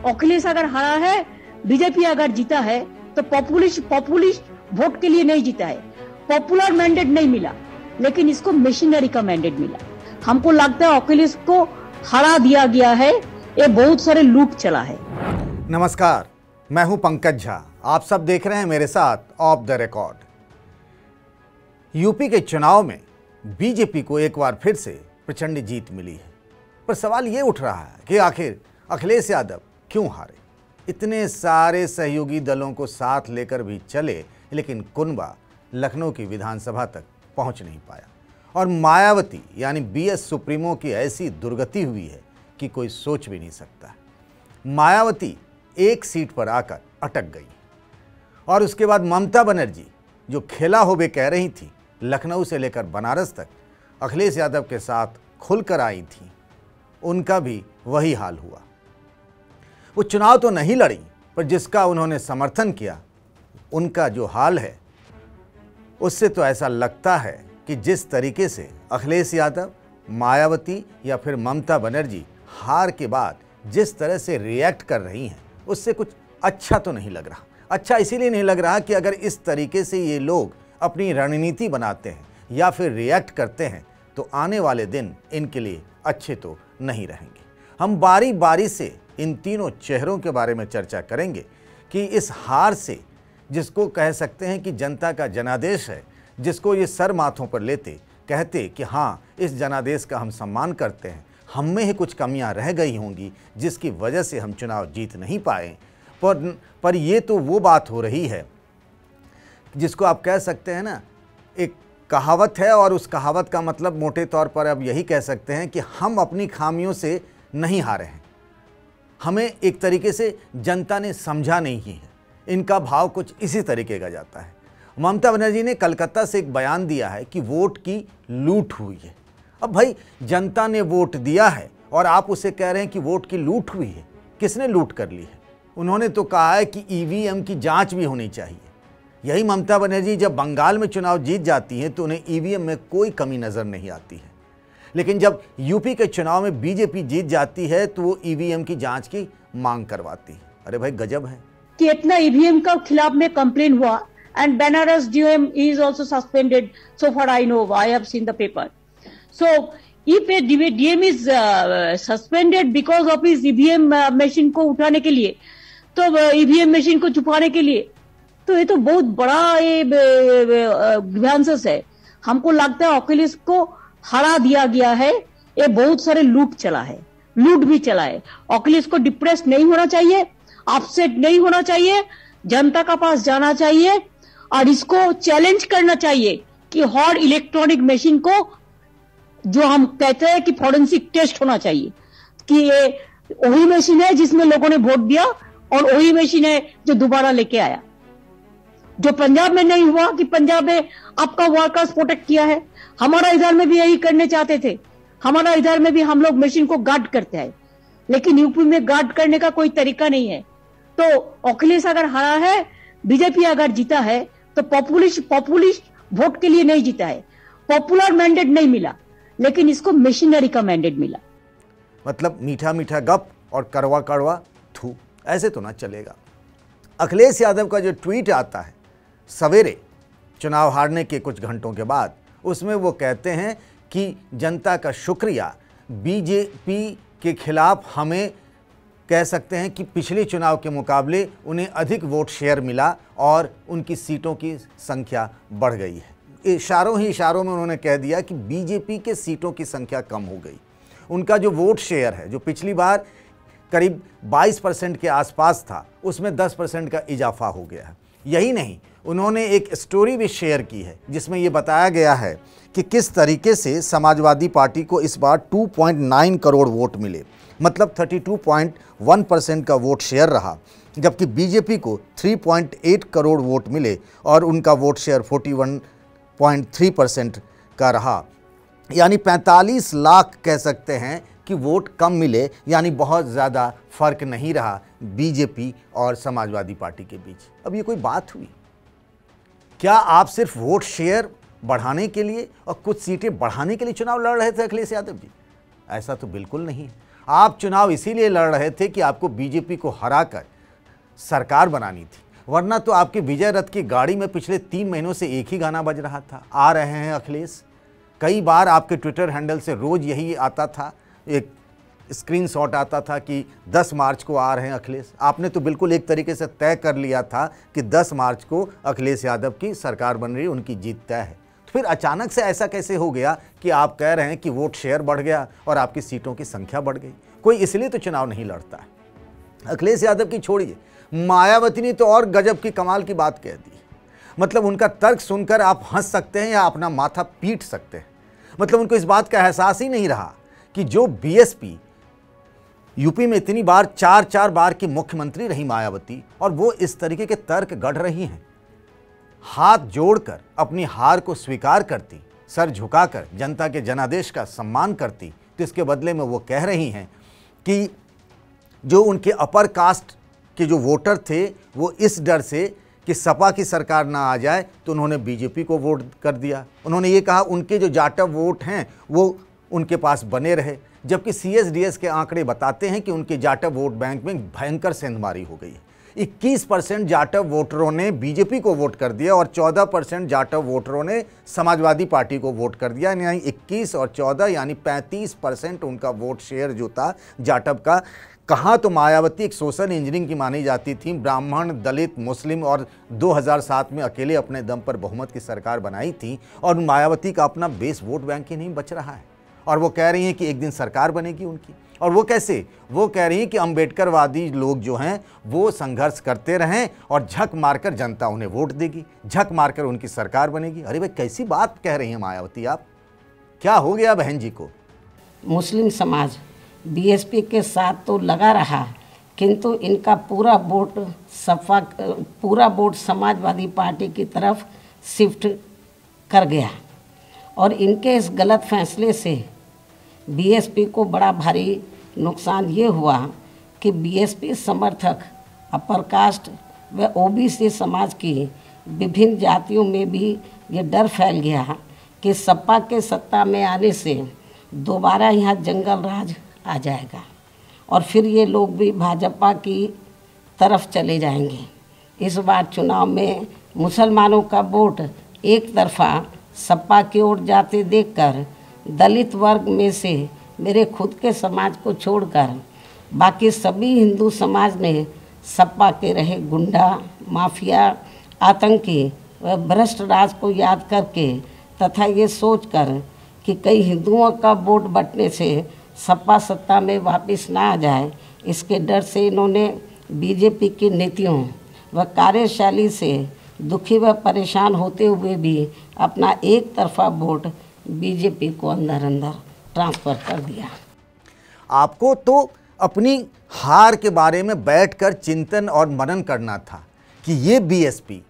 अखिलेश अगर हारा है, बीजेपी अगर जीता है तो पॉपुलिस्ट वोट के लिए नहीं जीता है, पॉपुलर मैंडेट नहीं मिला, लेकिन इसको मशीनरी का मैंडेट मिला। हमको लगता है अखिलेश को हरा दिया गया है, ये बहुत सारे लूट चला है। नमस्कार, मैं हूं पंकज झा। आप सब देख रहे हैं मेरे साथ ऑफ द रिकॉर्ड। यूपी के चुनाव में बीजेपी को एक बार फिर से प्रचंड जीत मिली है, पर सवाल ये उठ रहा है कि आखिर अखिलेश यादव क्यों हारे। इतने सारे सहयोगी दलों को साथ लेकर भी चले, लेकिन कुनबा लखनऊ की विधानसभा तक पहुंच नहीं पाया और मायावती यानी बीएस सुप्रीमो की ऐसी दुर्गति हुई है कि कोई सोच भी नहीं सकता। मायावती एक सीट पर आकर अटक गई और उसके बाद ममता बनर्जी जो खेला होबे कह रही थी, लखनऊ से लेकर बनारस तक अखिलेश यादव के साथ खुलकर आई थी, उनका भी वही हाल हुआ। वो चुनाव तो नहीं लड़ी, पर जिसका उन्होंने समर्थन किया उनका जो हाल है उससे तो ऐसा लगता है कि जिस तरीके से अखिलेश यादव, मायावती या फिर ममता बनर्जी हार के बाद जिस तरह से रिएक्ट कर रही हैं, उससे कुछ अच्छा तो नहीं लग रहा। अच्छा इसीलिए नहीं लग रहा कि अगर इस तरीके से ये लोग अपनी रणनीति बनाते हैं या फिर रिएक्ट करते हैं तो आने वाले दिन इनके लिए अच्छे तो नहीं रहेंगे। हम बारी बारी से इन तीनों चेहरों के बारे में चर्चा करेंगे कि इस हार से, जिसको कह सकते हैं कि जनता का जनादेश है, जिसको ये सर माथों पर लेते कहते कि हाँ इस जनादेश का हम सम्मान करते हैं, हम में ही कुछ कमियां रह गई होंगी जिसकी वजह से हम चुनाव जीत नहीं पाए, पर ये तो वो बात हो रही है जिसको आप कह सकते हैं ना, एक कहावत है और उस कहावत का मतलब मोटे तौर पर अब यही कह सकते हैं कि हम अपनी खामियों से नहीं हारे हैं, हमें एक तरीके से जनता ने समझा नहीं है। इनका भाव कुछ इसी तरीके का जाता है। ममता बनर्जी ने कलकत्ता से एक बयान दिया है कि वोट की लूट हुई है। अब भाई जनता ने वोट दिया है और आप उसे कह रहे हैं कि वोट की लूट हुई है। किसने लूट कर ली है? उन्होंने तो कहा है कि ईवीएम की जांच भी होनी चाहिए। यही ममता बनर्जी जब बंगाल में चुनाव जीत जाती हैं तो उन्हें ईवीएम में कोई कमी नजर नहीं आती है, लेकिन जब यूपी के चुनाव में बीजेपी जीत जाती है तो वो ईवीएम की जांच की मांग करवाती है। अरे भाई गजब है कि इतना ईवीएम का खिलाफ में कंप्लेन हुआ and Banaras DM is also suspended, so far I know, I have seen the paper. So if A DM is suspended because of his EVM machine को उठाने के लिए, तो ईवीएम मशीन को छुपाने के लिए, तो ये तो बहुत बड़ा ग्रीवेंसेस है। हमको लगता है अखिलेश को हरा दिया गया है, ये बहुत सारे लूट भी चला है। अखिलेश को डिप्रेस नहीं होना चाहिए, अपसेट नहीं होना चाहिए, जनता का पास जाना चाहिए और इसको चैलेंज करना चाहिए कि हर इलेक्ट्रॉनिक मशीन को, जो हम कहते हैं कि फोरेंसिक टेस्ट होना चाहिए, कि ये वही मशीन है जिसमें लोगों ने वोट दिया और वही मशीन है जो दोबारा लेके आया। जो पंजाब में नहीं हुआ कि पंजाब में आपका वर्कर्स प्रोटेक्ट किया है, हमारा इधर में भी यही करने चाहते थे। हमारा इधर में भी हम लोग मशीन को गार्ड करते हैं, लेकिन यूपी में गार्ड करने का कोई तरीका नहीं है। तो अखिलेश अगर हारा है, बीजेपी अगर जीता है तो पॉपुलिस्ट वोट के लिए नहीं जीता है, पॉपुलर मैंडेट नहीं मिला, लेकिन इसको मशीनरी का मैंडेट मिला। मतलब मीठा मीठा गप और कड़वा कड़वा थू, ऐसे तो ना चलेगा। अखिलेश यादव का जो ट्वीट आता है सवेरे चुनाव हारने के कुछ घंटों के बाद, उसमें वो कहते हैं कि जनता का शुक्रिया, बीजेपी के खिलाफ हमें कह सकते हैं कि पिछले चुनाव के मुकाबले उन्हें अधिक वोट शेयर मिला और उनकी सीटों की संख्या बढ़ गई है। इशारों में उन्होंने कह दिया कि बीजेपी के सीटों की संख्या कम हो गई। उनका जो वोट शेयर है, जो पिछली बार करीब 22% के आसपास था, उसमें 10% का इजाफा हो गया है। यही नहीं, उन्होंने एक स्टोरी भी शेयर की है जिसमें यह बताया गया है कि किस तरीके से समाजवादी पार्टी को इस बार 2.9 करोड़ वोट मिले, मतलब 32.1% का वोट शेयर रहा, जबकि बीजेपी को 3.8 करोड़ वोट मिले और उनका वोट शेयर 41.3% का रहा। यानी 45 लाख कह सकते हैं कि वोट कम मिले, यानी बहुत ज़्यादा फर्क नहीं रहा बीजेपी और समाजवादी पार्टी के बीच। अब ये कोई बात हुई? क्या आप सिर्फ वोट शेयर बढ़ाने के लिए और कुछ सीटें बढ़ाने के लिए चुनाव लड़ रहे थे अखिलेश यादव जी? ऐसा तो बिल्कुल नहीं है। आप चुनाव इसीलिए लड़ रहे थे कि आपको बीजेपी को हराकर सरकार बनानी थी, वरना तो आपके विजय रथ की गाड़ी में पिछले 3 महीनों से एक ही गाना बज रहा था, आ रहे हैं अखिलेश। कई बार आपके ट्विटर हैंडल से रोज यही आता था, एक स्क्रीनशॉट आता था कि 10 मार्च को आ रहे हैं अखिलेश। आपने तो बिल्कुल एक तरीके से तय कर लिया था कि 10 मार्च को अखिलेश यादव की सरकार बन रही है, उनकी जीत तय है। तो फिर अचानक से ऐसा कैसे हो गया कि आप कह रहे हैं कि वोट शेयर बढ़ गया और आपकी सीटों की संख्या बढ़ गई? कोई इसलिए तो चुनाव नहीं लड़ता है। अखिलेश यादव की छोड़िए, मायावती ने तो और गजब की कमाल की बात कह दी। मतलब उनका तर्क सुनकर आप हंस सकते हैं या अपना माथा पीट सकते हैं। मतलब उनको इस बात का एहसास ही नहीं रहा कि जो बीएसपी यूपी में इतनी बार 4 बार की मुख्यमंत्री रही मायावती, और वो इस तरीके के तर्क गढ़ रही हैं, हाथ जोड़कर अपनी हार को स्वीकार करती, सर झुकाकर जनता के जनादेश का सम्मान करती, तो इसके बदले में वो कह रही हैं कि जो उनके अपर कास्ट के जो वोटर थे वो इस डर से कि सपा की सरकार ना आ जाए तो उन्होंने बीजेपी को वोट कर दिया। उन्होंने ये कहा उनके जो जाटव वोट हैं वो उनके पास बने रहे, जबकि CSDS के आंकड़े बताते हैं कि उनके जाटव वोट बैंक में भयंकर सेंधमारी हो गई है। 21% जाटव वोटरों ने बीजेपी को वोट कर दिया और 14% जाटव वोटरों ने समाजवादी पार्टी को वोट कर दिया। यानी 21 और 14 यानी 35% उनका वोट शेयर जो था जाटव का। कहाँ तो मायावती एक सोशल इंजीनियरिंग की मानी जाती थी, ब्राह्मण, दलित, मुस्लिम, और 2007 में अकेले अपने दम पर बहुमत की सरकार बनाई थी, और मायावती का अपना बेस वोट बैंक ही नहीं बच रहा है। और वो कह रही हैं कि एक दिन सरकार बनेगी उनकी। और वो कैसे? वो कह रही हैं कि अम्बेडकरवादी लोग जो हैं वो संघर्ष करते रहें और झक मारकर जनता उन्हें वोट देगी, झक मारकर उनकी सरकार बनेगी। अरे भाई, कैसी बात कह रही हैं मायावती आप? क्या हो गया बहन जी को? मुस्लिम समाज बीएसपी के साथ तो लगा रहा, किंतु इनका पूरा वोट समाजवादी पार्टी की तरफ शिफ्ट कर गया, और इनके इस गलत फैसले से बीएसपी को बड़ा भारी नुकसान ये हुआ कि बीएसपी समर्थक अपर कास्ट व ओबीसी समाज की विभिन्न जातियों में भी ये डर फैल गया कि सपा के सत्ता में आने से दोबारा यहाँ जंगल राज आ जाएगा और फिर ये लोग भी भाजपा की तरफ चले जाएंगे। इस बार चुनाव में मुसलमानों का वोट एक तरफा सपा की ओर जाते देखकर दलित वर्ग में से मेरे खुद के समाज को छोड़कर बाकी सभी हिंदू समाज ने सपा के रहे गुंडा, माफिया, आतंकी व भ्रष्ट राज को याद करके तथा ये सोचकर कि कई हिंदुओं का वोट बंटने से सपा सत्ता में वापस ना आ जाए, इसके डर से इन्होंने बीजेपी की नीतियों व कार्यशैली से दुखी व परेशान होते हुए भी अपना एक तरफा वोट बीजेपी को अंदर ट्रांसफ़र कर दिया। आपको तो अपनी हार के बारे में बैठकर चिंतन और मनन करना था कि ये बीएसपी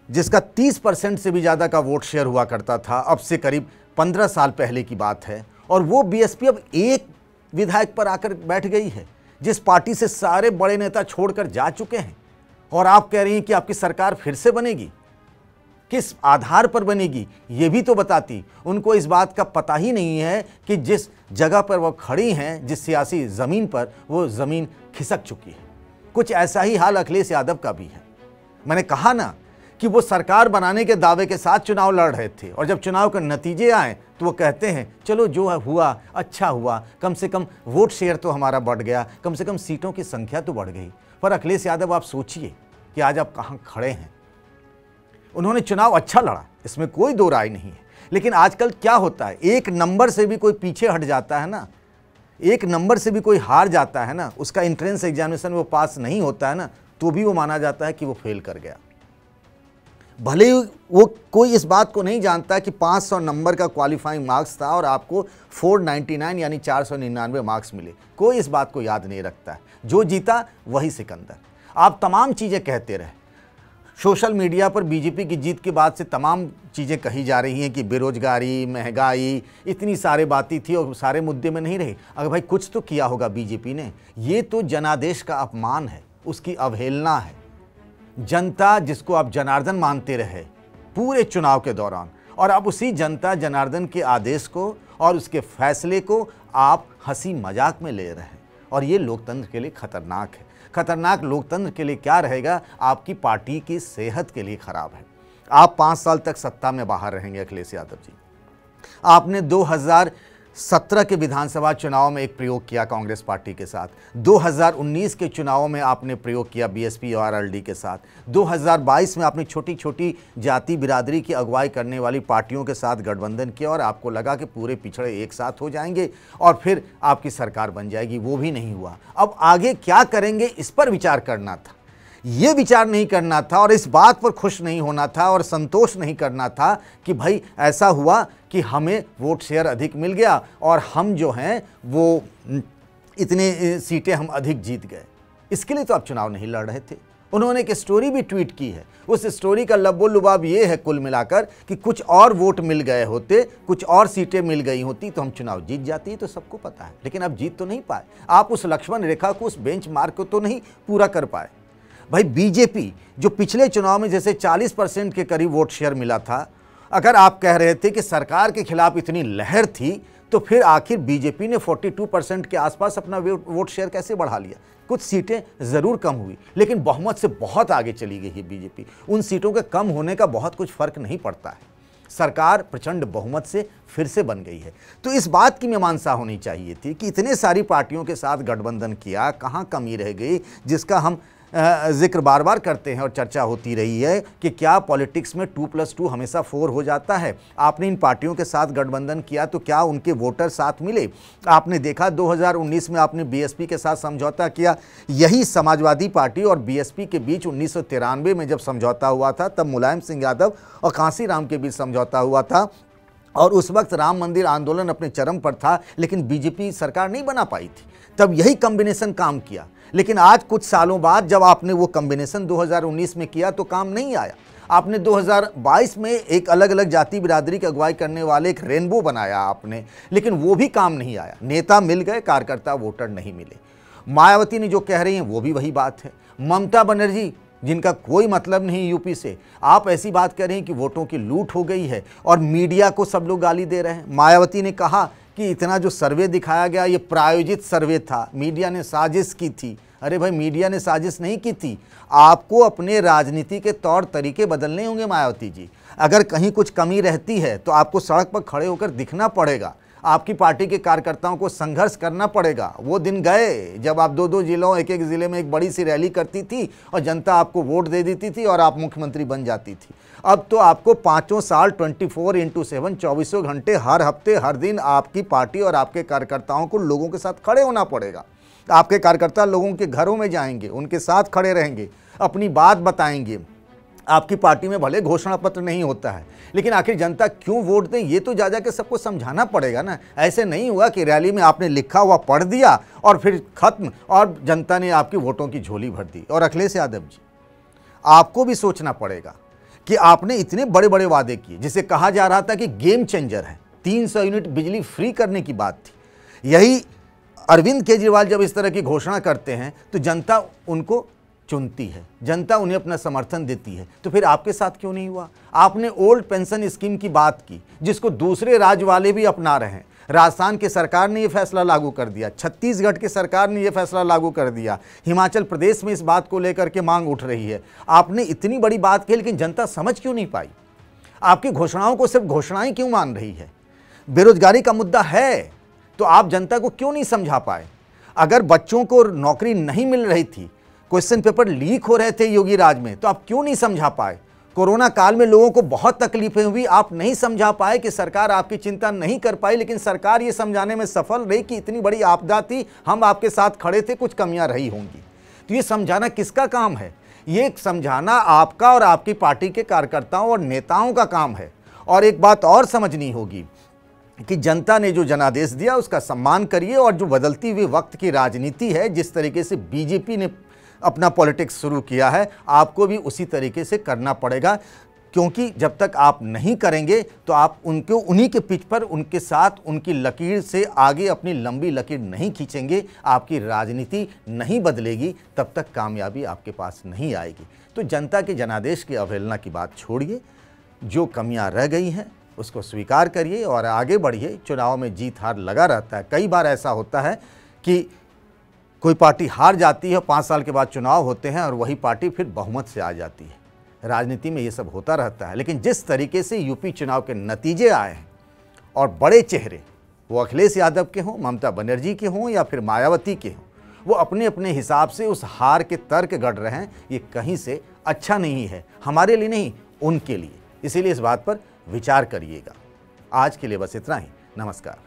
जिसका 30% से भी ज़्यादा का वोट शेयर हुआ करता था, अब से करीब 15 साल पहले की बात है, और वो बीएसपी अब एक विधायक पर आकर बैठ गई है जिस पार्टी से सारे बड़े नेता छोड़कर जा चुके हैं, और आप कह रही हैं कि आपकी सरकार फिर से बनेगी। किस आधार पर बनेगी ये भी तो बताती। उनको इस बात का पता ही नहीं है कि जिस जगह पर वो खड़ी हैं, जिस सियासी ज़मीन पर, वो ज़मीन खिसक चुकी है। कुछ ऐसा ही हाल अखिलेश यादव का भी है। मैंने कहा ना कि वो सरकार बनाने के दावे के साथ चुनाव लड़ रहे थे, और जब चुनाव के नतीजे आए तो वो कहते हैं चलो जो हुआ अच्छा हुआ, कम से कम वोट शेयर तो हमारा बढ़ गया, कम से कम सीटों की संख्या तो बढ़ गई। पर अखिलेश यादव, आप सोचिए कि आज आप कहाँ खड़े हैं। उन्होंने चुनाव अच्छा लड़ा, इसमें कोई दो राय नहीं है, लेकिन आजकल क्या होता है, एक नंबर से भी कोई पीछे हट जाता है ना, एक नंबर से भी कोई हार जाता है ना, उसका एंट्रेंस एग्जामिनेशन में वो पास नहीं होता है ना, तो भी वो माना जाता है कि वो फेल कर गया। भले ही वो कोई इस बात को नहीं जानता कि 500 नंबर का क्वालिफाइंग मार्क्स था और आपको 499 यानी 499 मार्क्स मिले, कोई इस बात को याद नहीं रखता है। जो जीता वही सिकंदर। आप तमाम चीज़ें कहते रहे। सोशल मीडिया पर बीजेपी की जीत के बाद से तमाम चीज़ें कही जा रही हैं कि बेरोजगारी, महंगाई, इतनी सारे बातें थी और सारे मुद्दे में नहीं रही। अगर भाई कुछ तो किया होगा बीजेपी ने। ये तो जनादेश का अपमान है, उसकी अवहेलना है। जनता जिसको आप जनार्दन मानते रहे पूरे चुनाव के दौरान, और अब उसी जनता जनार्दन के आदेश को और उसके फैसले को आप हंसी मजाक में ले रहे हैं, और ये लोकतंत्र के लिए खतरनाक है। खतरनाक लोकतंत्र के लिए क्या रहेगा, आपकी पार्टी की सेहत के लिए खराब है। आप 5 साल तक सत्ता में बाहर रहेंगे अखिलेश यादव जी। आपने 2017 के विधानसभा चुनाव में एक प्रयोग किया कांग्रेस पार्टी के साथ, 2019 के चुनावों में आपने प्रयोग किया बीएसपी और आरएलडी के साथ, 2022 में आपने छोटी छोटी जाति बिरादरी की अगुवाई करने वाली पार्टियों के साथ गठबंधन किया और आपको लगा कि पूरे पिछड़े एक साथ हो जाएंगे और फिर आपकी सरकार बन जाएगी। वो भी नहीं हुआ। अब आगे क्या करेंगे इस पर विचार करना था, ये विचार नहीं करना था और इस बात पर खुश नहीं होना था और संतोष नहीं करना था कि भाई ऐसा हुआ कि हमें वोट शेयर अधिक मिल गया और हम जो हैं वो इतने सीटें हम अधिक जीत गए। इसके लिए तो आप चुनाव नहीं लड़ रहे थे। उन्होंने एक स्टोरी भी ट्वीट की है, उस स्टोरी का लब्बो लुबाब ये है कुल मिलाकर कि कुछ और वोट मिल गए होते, कुछ और सीटें मिल गई होती तो हम चुनाव जीत जाती। तो सबको पता है, लेकिन अब जीत तो नहीं पाए। आप उस लक्ष्मण रेखा को, उस बेंचमार्क को तो नहीं पूरा कर पाए। भाई बीजेपी जो पिछले चुनाव में जैसे 40% के करीब वोट शेयर मिला था, अगर आप कह रहे थे कि सरकार के खिलाफ इतनी लहर थी तो फिर आखिर बीजेपी ने 42% के आसपास अपना वोट शेयर कैसे बढ़ा लिया। कुछ सीटें ज़रूर कम हुई लेकिन बहुमत से बहुत आगे चली गई है बीजेपी। उन सीटों के कम होने का बहुत कुछ फर्क नहीं पड़ता है। सरकार प्रचंड बहुमत से फिर से बन गई है। तो इस बात की मीमांसा होनी चाहिए थी कि इतने सारी पार्टियों के साथ गठबंधन किया, कहाँ कमी रह गई, जिसका हम जिक्र बार बार करते हैं और चर्चा होती रही है कि क्या पॉलिटिक्स में 2+2 हमेशा 4 हो जाता है। आपने इन पार्टियों के साथ गठबंधन किया तो क्या उनके वोटर साथ मिले। आपने देखा 2019 में आपने बीएसपी के साथ समझौता किया। यही समाजवादी पार्टी और बीएसपी के बीच 1993 में जब समझौता हुआ था, तब मुलायम सिंह यादव और कांसी राम के बीच समझौता हुआ था और उस वक्त राम मंदिर आंदोलन अपने चरम पर था, लेकिन बीजेपी सरकार नहीं बना पाई थी। तब यही कॉम्बिनेशन काम किया। लेकिन आज कुछ सालों बाद जब आपने वो कॉम्बिनेशन 2019 में किया तो काम नहीं आया। आपने 2022 में एक अलग अलग जाति बिरादरी की अगुवाई करने वाले एक रेनबो बनाया आपने, लेकिन वो भी काम नहीं आया। नेता मिल गए, कार्यकर्ता वोटर नहीं मिले। मायावती ने जो कह रही हैं वो भी वही बात है। ममता बनर्जी जिनका कोई मतलब नहीं यूपी से, आप ऐसी बात कह रहे हैं कि वोटों की लूट हो गई है और मीडिया को सब लोग गाली दे रहे हैं। मायावती ने कहा कि इतना जो सर्वे दिखाया गया ये प्रायोजित सर्वे था, मीडिया ने साजिश की थी। अरे भाई, मीडिया ने साजिश नहीं की थी। आपको अपने राजनीति के तौर तरीके बदलने होंगे मायावती जी। अगर कहीं कुछ कमी रहती है तो आपको सड़क पर खड़े होकर दिखना पड़ेगा। आपकी पार्टी के कार्यकर्ताओं को संघर्ष करना पड़ेगा। वो दिन गए जब आप 2-2 जिलों, एक जिले में एक बड़ी सी रैली करती थी और जनता आपको वोट दे देती थी और आप मुख्यमंत्री बन जाती थी। अब तो आपको 5 साल 24/7 24 घंटे हर हफ्ते हर दिन आपकी पार्टी और आपके कार्यकर्ताओं को लोगों के साथ खड़े होना पड़ेगा। आपके कार्यकर्ता लोगों के घरों में जाएंगे, उनके साथ खड़े रहेंगे, अपनी बात बताएंगे। आपकी पार्टी में भले घोषणा पत्र नहीं होता है, लेकिन आखिर जनता क्यों वोट दें ये तो जा के सबको समझाना पड़ेगा ना। ऐसे नहीं हुआ कि रैली में आपने लिखा हुआ पढ़ दिया और फिर खत्म और जनता ने आपकी वोटों की झोली भर दी। और अखिलेश यादव जी, आपको भी सोचना पड़ेगा कि आपने इतने बड़े बड़े वादे किए, जिसे कहा जा रहा था कि गेम चेंजर है। 300 यूनिट बिजली फ्री करने की बात थी। यही अरविंद केजरीवाल जब इस तरह की घोषणा करते हैं तो जनता उनको चुनती है, जनता उन्हें अपना समर्थन देती है। तो फिर आपके साथ क्यों नहीं हुआ। आपने ओल्ड पेंशन स्कीम की बात की, जिसको दूसरे राज्य वाले भी अपना रहे हैं। राजस्थान की सरकार ने यह फैसला लागू कर दिया, छत्तीसगढ़ की सरकार ने यह फैसला लागू कर दिया, हिमाचल प्रदेश में इस बात को लेकर के मांग उठ रही है। आपने इतनी बड़ी बात की, लेकिन जनता समझ क्यों नहीं पाई। आपकी घोषणाओं को सिर्फ घोषणाएं क्यों मान रही है। बेरोजगारी का मुद्दा है तो आप जनता को क्यों नहीं समझा पाए। अगर बच्चों को नौकरी नहीं मिल रही थी, क्वेश्चन पेपर लीक हो रहे थे योगी राज में, तो आप क्यों नहीं समझा पाए। कोरोना काल में लोगों को बहुत तकलीफें हुई, आप नहीं समझा पाए कि सरकार आपकी चिंता नहीं कर पाई। लेकिन सरकार ये समझाने में सफल रही कि इतनी बड़ी आपदा थी, हम आपके साथ खड़े थे, कुछ कमियां रही होंगी। तो ये समझाना किसका काम है। ये समझाना आपका और आपकी पार्टी के कार्यकर्ताओं और नेताओं का काम है। और एक बात और समझनी होगी कि जनता ने जो जनादेश दिया उसका सम्मान करिए, और जो बदलती हुई वक्त की राजनीति है, जिस तरीके से बीजेपी ने अपना पॉलिटिक्स शुरू किया है, आपको भी उसी तरीके से करना पड़ेगा। क्योंकि जब तक आप नहीं करेंगे तो आप उनको उन्हीं के पिच पर, उनके साथ, उनकी लकीर से आगे अपनी लंबी लकीर नहीं खींचेंगे, आपकी राजनीति नहीं बदलेगी, तब तक कामयाबी आपके पास नहीं आएगी। तो जनता के जनादेश की अवहेलना की बात छोड़िए, जो कमियां रह गई हैं उसको स्वीकार करिए और आगे बढ़िए। चुनाव में जीत हार लगा रहता है। कई बार ऐसा होता है कि कोई पार्टी हार जाती है, 5 साल के बाद चुनाव होते हैं और वही पार्टी फिर बहुमत से आ जाती है। राजनीति में ये सब होता रहता है। लेकिन जिस तरीके से यूपी चुनाव के नतीजे आए हैं और बड़े चेहरे, वो अखिलेश यादव के हों, ममता बनर्जी के हों या फिर मायावती के हों, वो अपने अपने हिसाब से उस हार के तर्क गढ़ रहे हैं, ये कहीं से अच्छा नहीं है, हमारे लिए नहीं, उनके लिए। इसीलिए इस बात पर विचार करिएगा। आज के लिए बस इतना ही। नमस्कार।